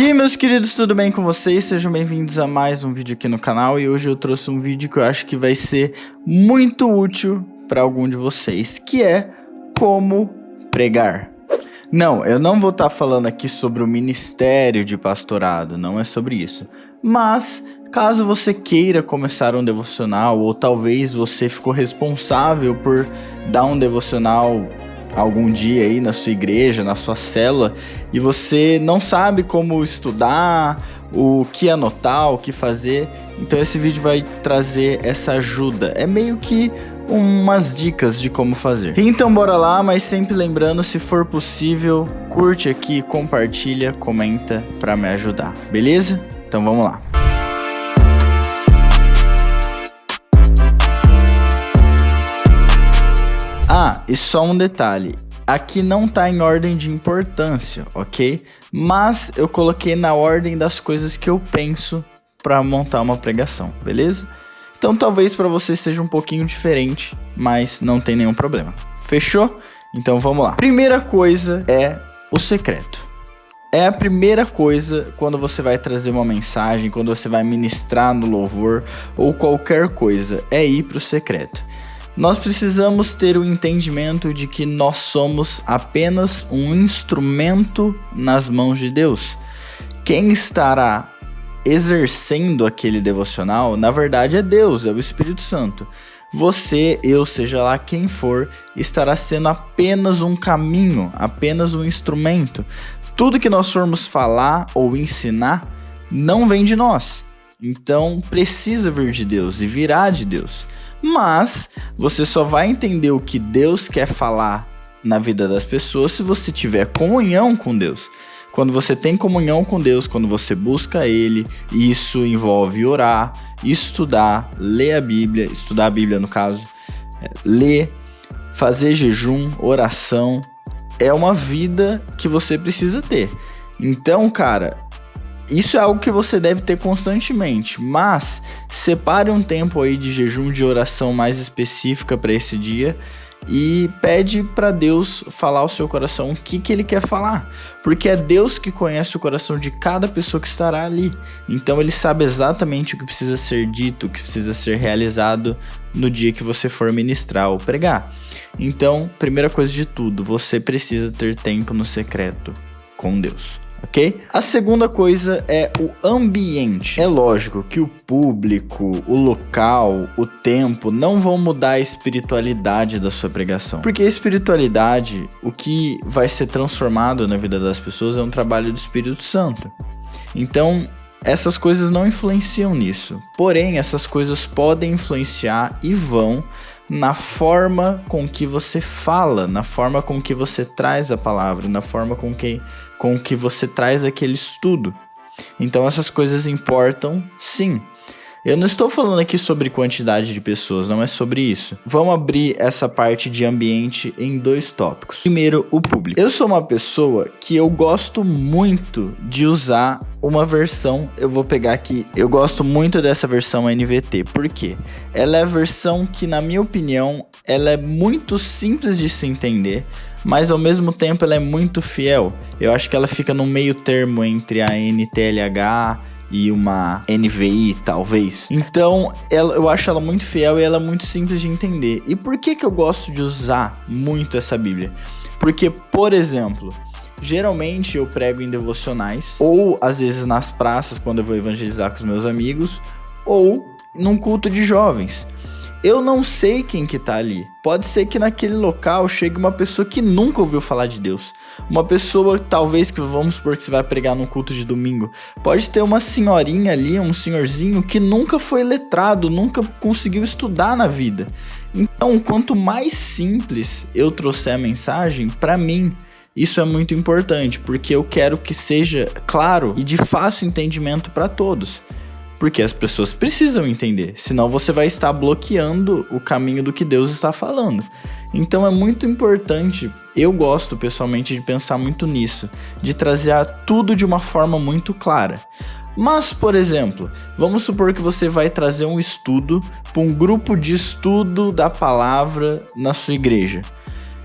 E aí, meus queridos, tudo bem com vocês? Sejam bem-vindos a mais um vídeo aqui no canal. E hoje eu trouxe um vídeo que eu acho que vai ser muito útil para algum de vocês, que é como pregar. Não, eu não vou estar falando aqui sobre o ministério de pastorado, não é sobre isso. Mas, caso você queira começar um devocional, ou talvez você ficou responsável por dar um devocional algum dia aí na sua igreja, na sua célula, e você não sabe como estudar, o que anotar, o que fazer, então esse vídeo vai trazer essa ajuda. É meio que umas dicas de como fazer. Então bora lá, mas sempre lembrando, se for possível, curte aqui, compartilha, comenta pra me ajudar, beleza? Então vamos lá. Ah, e só um detalhe, aqui não tá em ordem de importância, ok? Mas eu coloquei na ordem das coisas que eu penso pra montar uma pregação, beleza? Então talvez pra você seja um pouquinho diferente, mas não tem nenhum problema. Fechou? Então vamos lá. Primeira coisa é o secreto. É a primeira coisa quando você vai trazer uma mensagem, quando você vai ministrar no louvor ou qualquer coisa, é ir pro secreto. Nós precisamos ter o entendimento de que nós somos apenas um instrumento nas mãos de Deus. Quem estará exercendo aquele devocional, na verdade é Deus, é o Espírito Santo. Você, eu, seja lá quem for, estará sendo apenas um caminho, apenas um instrumento. Tudo que nós formos falar ou ensinar não vem de nós. Então precisa vir de Deus e virá de Deus. Mas você só vai entender o que Deus quer falar na vida das pessoas se você tiver comunhão com Deus. Quando você tem comunhão com Deus, quando você busca Ele, isso envolve orar, estudar, ler a Bíblia, estudar a Bíblia no caso, ler, fazer jejum, oração. É uma vida que você precisa ter. Então, cara, isso é algo que você deve ter constantemente, mas separe um tempo aí de jejum, de oração mais específica para esse dia e pede para Deus falar ao seu coração o que Ele quer falar, porque é Deus que conhece o coração de cada pessoa que estará ali, então Ele sabe exatamente o que precisa ser dito, o que precisa ser realizado no dia que você for ministrar ou pregar. Então, primeira coisa de tudo, você precisa ter tempo no secreto com Deus. Ok? A segunda coisa é o ambiente. É lógico que o público, o local, o tempo não vão mudar a espiritualidade da sua pregação. Porque a espiritualidade, o que vai ser transformado na vida das pessoas é um trabalho do Espírito Santo. Então, essas coisas não influenciam nisso. Porém, essas coisas podem influenciar e vão na forma com que você fala, na forma com que você traz a palavra, na forma com que você traz aquele estudo. Então essas coisas importam, sim. Eu não estou falando aqui sobre quantidade de pessoas, não é sobre isso. Vamos abrir essa parte de ambiente em dois tópicos. Primeiro, o público. Eu sou uma pessoa que eu gosto muito de usar uma versão, eu vou pegar aqui, eu gosto muito dessa versão NVT. Por quê? Ela é a versão que, na minha opinião, ela é muito simples de se entender, mas ao mesmo tempo ela é muito fiel. Eu acho que ela fica no meio termo entre a NTLH e uma NVI, talvez. Então, eu acho ela muito fiel e ela é muito simples de entender. E por que eu gosto de usar muito essa Bíblia? Porque, por exemplo, geralmente eu prego em devocionais, ou às vezes nas praças, quando eu vou evangelizar com os meus amigos, ou num culto de jovens. Eu não sei quem que tá ali. Pode ser que naquele local chegue uma pessoa que nunca ouviu falar de Deus. Uma pessoa, talvez, que vamos supor que você vai pregar num culto de domingo. Pode ter uma senhorinha ali, um senhorzinho que nunca foi letrado, nunca conseguiu estudar na vida. Então, quanto mais simples eu trouxer a mensagem, pra mim, isso é muito importante, porque eu quero que seja claro e de fácil entendimento pra todos. Porque as pessoas precisam entender, senão você vai estar bloqueando o caminho do que Deus está falando. Então é muito importante, eu gosto pessoalmente de pensar muito nisso, de trazer tudo de uma forma muito clara. Mas, por exemplo, vamos supor que você vai trazer um estudo para um grupo de estudo da palavra na sua igreja.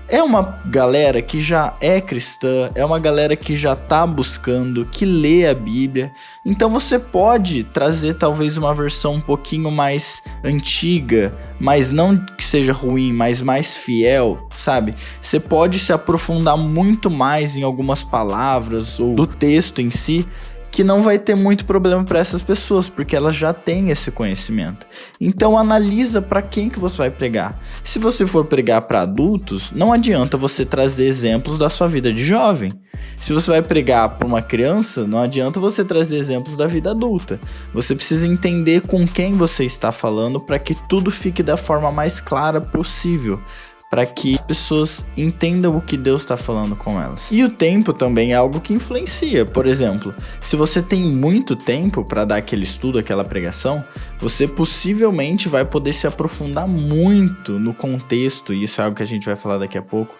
é uma galera que já é cristã, é uma galera que já tá buscando, que lê a Bíblia. Então você pode trazer talvez uma versão um pouquinho mais antiga, mas não que seja ruim, mas mais fiel, sabe? Você pode se aprofundar muito mais em algumas palavras ou do texto em si, que não vai ter muito problema para essas pessoas, porque elas já têm esse conhecimento. Então analisa para quem que você vai pregar. Se você for pregar para adultos, não adianta você trazer exemplos da sua vida de jovem. Se você vai pregar para uma criança, não adianta você trazer exemplos da vida adulta. Você precisa entender com quem você está falando para que tudo fique da forma mais clara possível, para que as pessoas entendam o que Deus está falando com elas. E o tempo também é algo que influencia. Por exemplo, se você tem muito tempo para dar aquele estudo, aquela pregação, você possivelmente vai poder se aprofundar muito no contexto, e isso é algo que a gente vai falar daqui a pouco,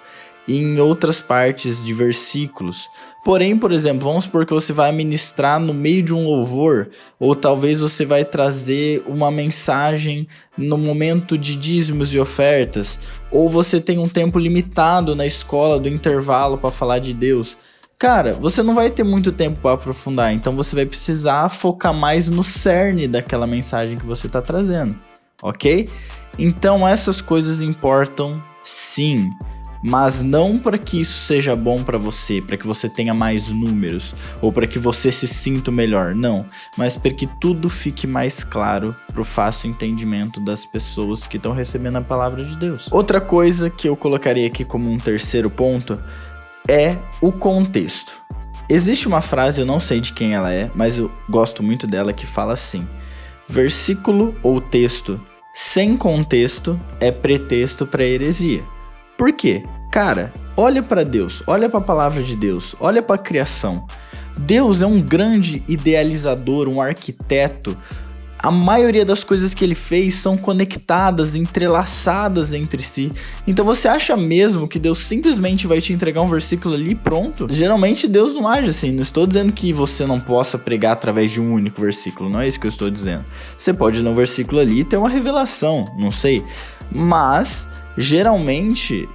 e em outras partes de versículos. Porém, por exemplo, vamos supor que você vai ministrar no meio de um louvor, ou talvez você vai trazer uma mensagem no momento de dízimos e ofertas, ou você tem um tempo limitado na escola do intervalo para falar de Deus. Cara, você não vai ter muito tempo para aprofundar, então você vai precisar focar mais no cerne daquela mensagem que você está trazendo, ok? Então essas coisas importam sim. Mas não para que isso seja bom para você, para que você tenha mais números, ou para que você se sinta melhor, não. Mas para que tudo fique mais claro para o fácil entendimento das pessoas que estão recebendo a palavra de Deus. Outra coisa que eu colocaria aqui como um terceiro ponto é o contexto. Existe uma frase, eu não sei de quem ela é, mas eu gosto muito dela, que fala assim: versículo ou texto sem contexto é pretexto para heresia. Por quê? Cara, olha para Deus, olha para a palavra de Deus, olha para a criação. Deus é um grande idealizador, um arquiteto. A maioria das coisas que ele fez são conectadas, entrelaçadas entre si. Então você acha mesmo que Deus simplesmente vai te entregar um versículo ali e pronto? Geralmente Deus não age assim. Não estou dizendo que você não possa pregar através de um único versículo, não é isso que eu estou dizendo. Você pode ler um versículo ali e ter uma revelação, não sei. Mas geralmente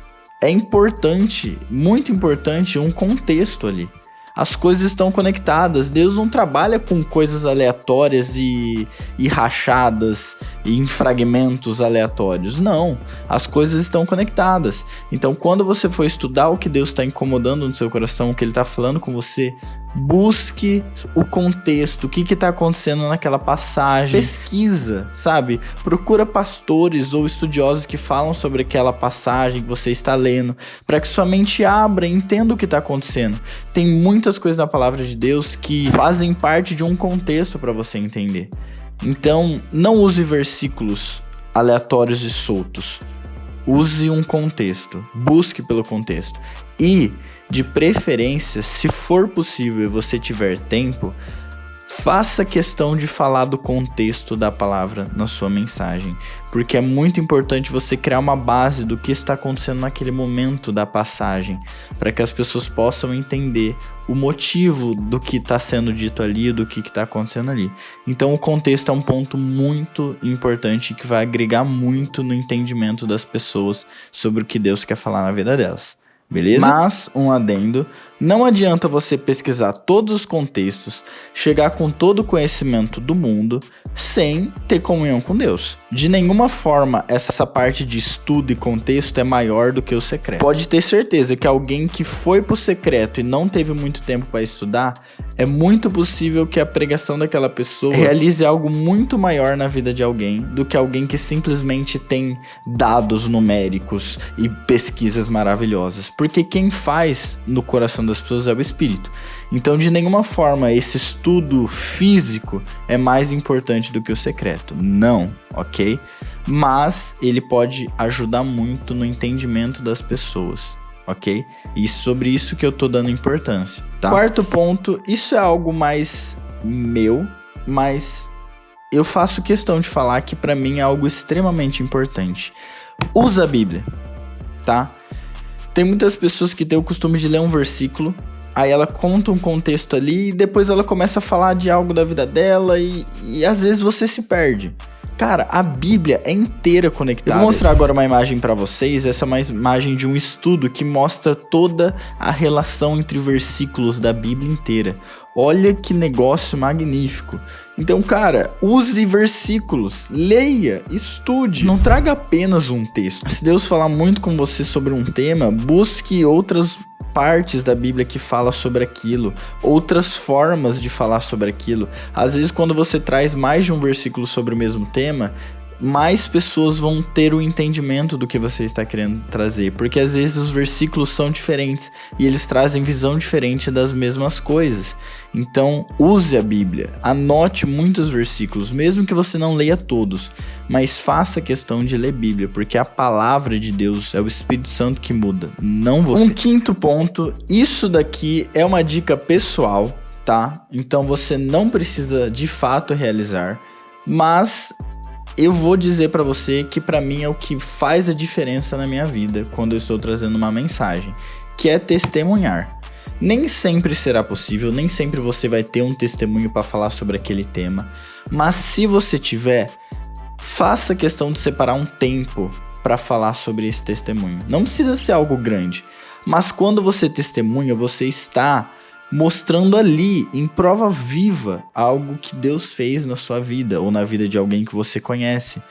é importante, muito importante, um contexto ali. As coisas estão conectadas. Deus não trabalha com coisas aleatórias e rachadas e em fragmentos aleatórios. Não, as coisas estão conectadas. Então, quando você for estudar o que Deus está incomodando no seu coração, o que Ele está falando com você, busque o contexto, o que está acontecendo naquela passagem. Pesquisa, sabe? Procura pastores ou estudiosos que falam sobre aquela passagem que você está lendo, para que sua mente abra e entenda o que está acontecendo. Tem muitas coisas na palavra de Deus que fazem parte de um contexto para você entender. Então, não use versículos aleatórios e soltos. Use um contexto, busque pelo contexto. E, de preferência, se for possível e você tiver tempo, faça questão de falar do contexto da palavra na sua mensagem, porque é muito importante você criar uma base do que está acontecendo naquele momento da passagem, para que as pessoas possam entender o motivo do que está sendo dito ali, do que está acontecendo ali. Então o contexto é um ponto muito importante que vai agregar muito no entendimento das pessoas sobre o que Deus quer falar na vida delas. Beleza? Mas, um adendo, não adianta você pesquisar todos os contextos, chegar com todo o conhecimento do mundo, sem ter comunhão com Deus. De nenhuma forma, essa parte de estudo e contexto é maior do que o secreto. Pode ter certeza que alguém que foi pro secreto e não teve muito tempo para estudar, é muito possível que a pregação daquela pessoa realize algo muito maior na vida de alguém do que alguém que simplesmente tem dados numéricos e pesquisas maravilhosas. Porque quem faz no coração das pessoas é o Espírito. Então, de nenhuma forma, esse estudo físico é mais importante do que o secreto. Não, ok? Mas ele pode ajudar muito no entendimento das pessoas. Ok? E sobre isso que eu tô dando importância, tá? Quarto ponto, isso é algo mais meu, mas eu faço questão de falar que pra mim é algo extremamente importante. Usa a Bíblia, tá? Tem muitas pessoas que têm o costume de ler um versículo, aí ela conta um contexto ali e depois ela começa a falar de algo da vida dela e às vezes você se perde. Cara, a Bíblia é inteira conectada. Eu vou mostrar agora uma imagem pra vocês. Essa é uma imagem de um estudo que mostra toda a relação entre versículos da Bíblia inteira. Olha que negócio magnífico. Então, cara, use versículos, leia, estude. Não traga apenas um texto. Se Deus falar muito com você sobre um tema, busque outras partes da Bíblia que fala sobre aquilo, outras formas de falar sobre aquilo. Às vezes, quando você traz mais de um versículo sobre o mesmo tema, mais pessoas vão ter o entendimento do que você está querendo trazer, porque às vezes os versículos são diferentes e eles trazem visão diferente das mesmas coisas. Então, use a Bíblia, anote muitos versículos, mesmo que você não leia todos, mas faça questão de ler Bíblia, porque a palavra de Deus é o Espírito Santo que muda, não você. Um quinto ponto, isso daqui é uma dica pessoal, tá? Então você não precisa de fato realizar, mas eu vou dizer pra você que pra mim é o que faz a diferença na minha vida quando eu estou trazendo uma mensagem, que é testemunhar. Nem sempre será possível, nem sempre você vai ter um testemunho pra falar sobre aquele tema, mas se você tiver, faça questão de separar um tempo pra falar sobre esse testemunho. Não precisa ser algo grande, mas quando você testemunha, você está mostrando ali, em prova viva, algo que Deus fez na sua vida ou na vida de alguém que você conhece.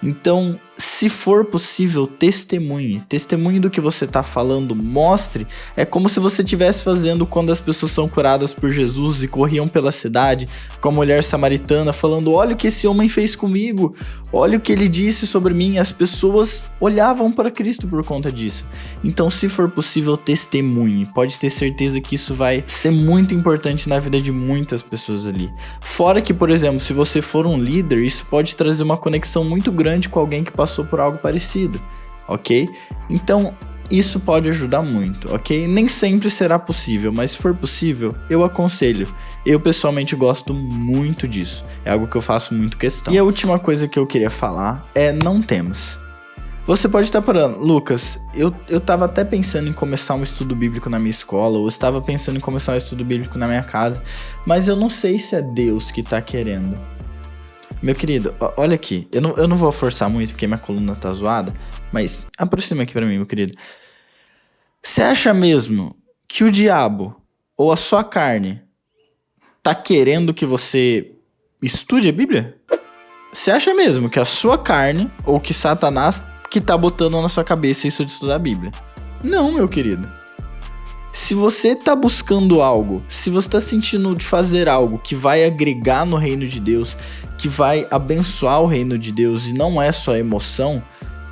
Então, se for possível, testemunhe do que você está falando, mostre. É como se você estivesse fazendo quando as pessoas são curadas por Jesus e corriam pela cidade com a mulher samaritana falando: olha o que esse homem fez comigo, olha o que ele disse sobre mim. As pessoas olhavam para Cristo por conta disso. Então, se for possível, testemunhe. Pode ter certeza que isso vai ser muito importante na vida de muitas pessoas ali. Fora que, por exemplo, se você for um líder, isso pode trazer uma conexão muito grande com alguém que passou por algo parecido, ok? Então, isso pode ajudar muito, ok? Nem sempre será possível, mas se for possível, eu aconselho. Eu, pessoalmente, gosto muito disso. É algo que eu faço muito questão. E a última coisa que eu queria falar é: não temas. Você pode estar parando: Lucas, eu tava até pensando em começar um estudo bíblico na minha escola, ou estava pensando em começar um estudo bíblico na minha casa, mas eu não sei se é Deus que tá querendo. Meu querido, olha aqui, eu não vou forçar muito porque minha coluna tá zoada, mas aproxima aqui pra mim, meu querido. Você acha mesmo que o diabo ou a sua carne tá querendo que você estude a Bíblia? Você acha mesmo que a sua carne ou que Satanás que tá botando na sua cabeça isso de estudar a Bíblia? Não, meu querido. Se você tá buscando algo, se você tá sentindo de fazer algo que vai agregar no reino de Deus, que vai abençoar o reino de Deus e não é só emoção,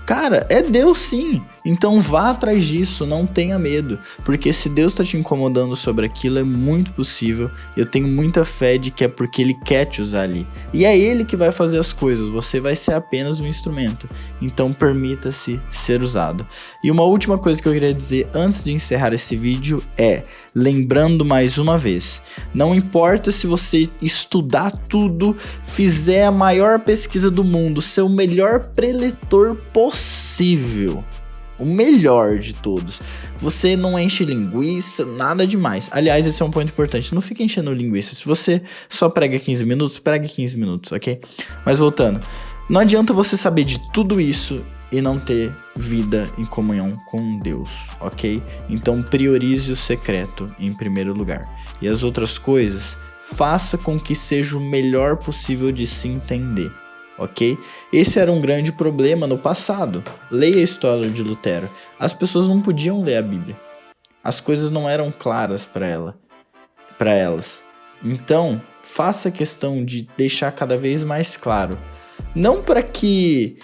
cara, é Deus sim. Então vá atrás disso, não tenha medo, porque se Deus tá te incomodando sobre aquilo, é muito possível. Eu tenho muita fé de que é porque Ele quer te usar ali. E é Ele que vai fazer as coisas, você vai ser apenas um instrumento. Então permita-se ser usado. E uma última coisa que eu queria dizer antes de encerrar esse vídeo é, lembrando mais uma vez, não importa se você estudar tudo, fizer a maior pesquisa do mundo, ser o melhor preletor possível, o melhor de todos, você não enche linguiça, nada demais. Aliás, esse é um ponto importante, não fique enchendo linguiça. Se você só prega 15 minutos, pregue 15 minutos, ok? Mas voltando, não adianta você saber de tudo isso e não ter vida em comunhão com Deus, ok? Então priorize o secreto em primeiro lugar. E as outras coisas, faça com que seja o melhor possível de se entender, ok? Esse era um grande problema no passado. Leia a história de Lutero. As pessoas não podiam ler a Bíblia. As coisas não eram claras para elas. Então, faça questão de deixar cada vez mais claro. Não para que...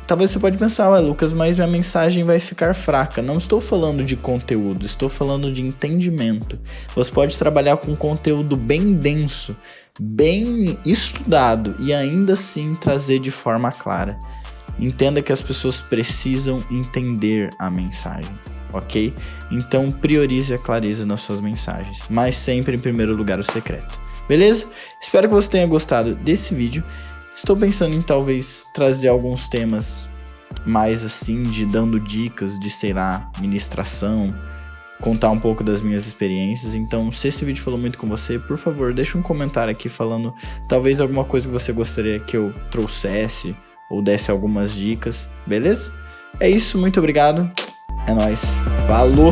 Talvez você pode pensar: Lucas, mas minha mensagem vai ficar fraca. Não estou falando de conteúdo, estou falando de entendimento. Você pode trabalhar com conteúdo bem denso, bem estudado e ainda assim trazer de forma clara. Entenda que as pessoas precisam entender a mensagem, ok? Então priorize a clareza nas suas mensagens, mas sempre em primeiro lugar o secreto. Beleza? Espero que você tenha gostado desse vídeo. Estou pensando em talvez trazer alguns temas mais assim, de dando dicas de, sei lá, ministração, contar um pouco das minhas experiências. Então, se esse vídeo falou muito com você, por favor, deixa um comentário aqui falando talvez alguma coisa que você gostaria que eu trouxesse ou desse algumas dicas, beleza? É isso, muito obrigado. É nóis. Falou!